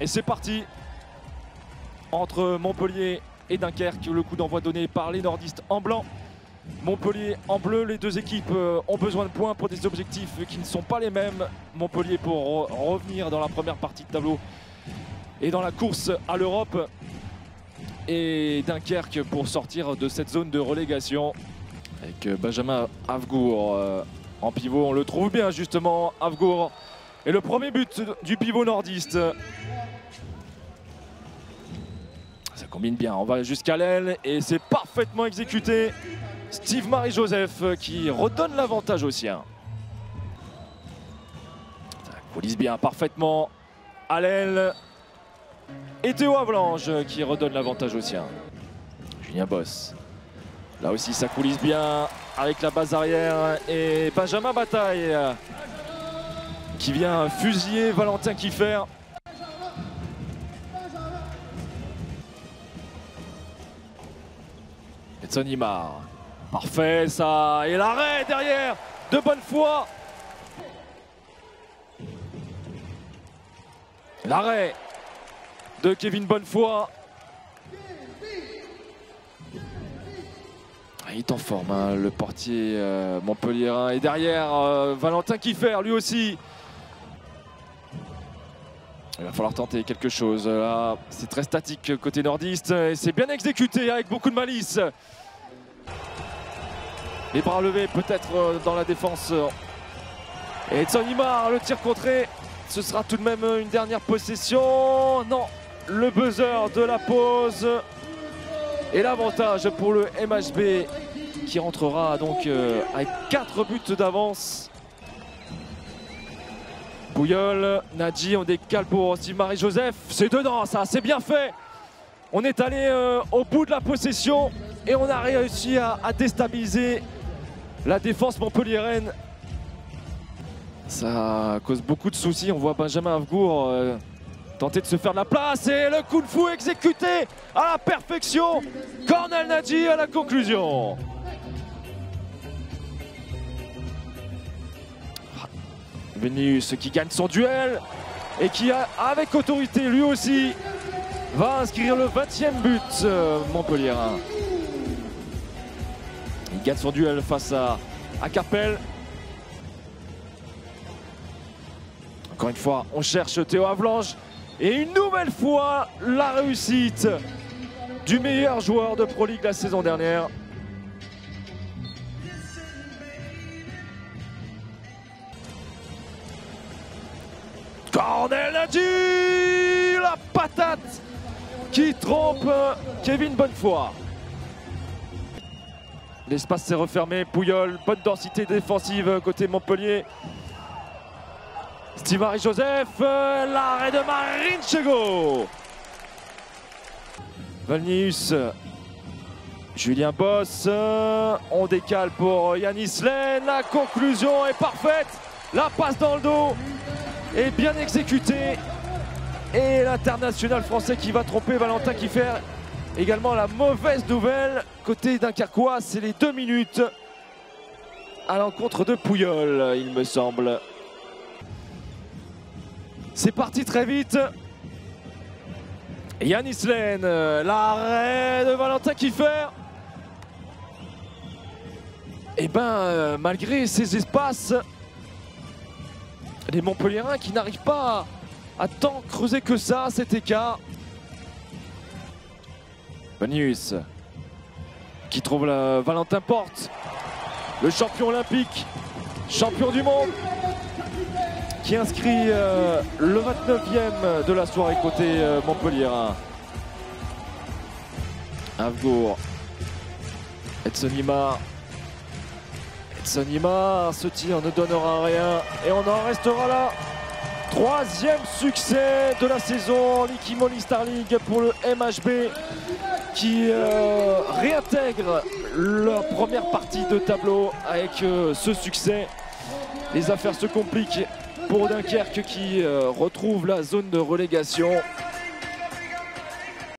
Et c'est parti entre Montpellier et Dunkerque. Le coup d'envoi donné par les nordistes en blanc. Montpellier en bleu. Les deux équipes ont besoin de points pour des objectifs qui ne sont pas les mêmes. Montpellier pour revenir dans la première partie de tableau et dans la course à l'Europe. Et Dunkerque pour sortir de cette zone de relégation. Avec Benjamin Avgour en pivot. On le trouve bien justement, Avgour. Et le premier but du pivot nordiste. Ça combine bien, on va jusqu'à l'aile et c'est parfaitement exécuté. Steve Marie-Joseph qui redonne l'avantage aux siens. Ça coulisse bien parfaitement à l'aile. Et Théo Avlange qui redonne l'avantage aux siens. Julien Boss. Là aussi ça coulisse bien avec la base arrière et Benjamin Bataille qui vient fusiller Valentin Kiefer. Edson Imar. Parfait ça. Et l'arrêt derrière de Bonnefoy. L'arrêt de Kevin Bonnefoy. Il est en forme, hein, le portier montpelliérain. Et derrière, Valentin Kiefer, lui aussi. Il va falloir tenter quelque chose. Là, c'est très statique côté nordiste. Et c'est bien exécuté avec beaucoup de malice. Les bras levés peut-être dans la défense. Et Edson Imar, le tir contré. Ce sera tout de même une dernière possession. Non, le buzzer de la pause. Et l'avantage pour le MHB qui rentrera donc avec 4 buts d'avance. Pouyol, Nadji, on décale pour Steve Marie-Joseph. C'est dedans ça, c'est bien fait. On est allé au bout de la possession et on a réussi à déstabiliser la défense montpelliéraine. Ça cause beaucoup de soucis. On voit Benjamin Avgour tenter de se faire de la place et le coup de fou exécuté à la perfection. Cornel Nadji à la conclusion. Vénus qui gagne son duel et qui avec autorité lui aussi va inscrire le 20e but montpelliérain. Il gagne son duel face à Capel. Encore une fois, on cherche Théo Avlange. Et une nouvelle fois, la réussite du meilleur joueur de Pro League la saison dernière. Cornel Nadji, la patate qui trompe Kevin Bonnefoy. L'espace s'est refermé, Pouyol, bonne densité défensive côté Montpellier. Steve Marie-Joseph, l'arrêt de Marinchego. Valnius, Julien Boss, on décale pour Yanis Len, la conclusion est parfaite, la passe dans le dos est bien exécutée et l'international français qui va tromper Valentin Kiefer. Également la mauvaise nouvelle côté dunkerquois, c'est les 2 minutes à l'encontre de Pouyol, il me semble. C'est parti très vite. Yanis Len, l'arrêt de Valentin Kiefer. Et ben, malgré ces espaces, les Montpelliérains qui n'arrivent pas à tant creuser que ça, cet écart. Banius qui trouve Valentin Porte, le champion olympique, champion du monde, qui inscrit le 29e de la soirée côté montpelliérain. Avgour, Edson Imar. Edson Imar, ce tir ne donnera rien et on en restera là. 3e succès de la saison en Liquids Moly Star League pour le MHB qui réintègre leur première partie de tableau avec ce succès. Les affaires se compliquent pour Dunkerque qui retrouve la zone de relégation.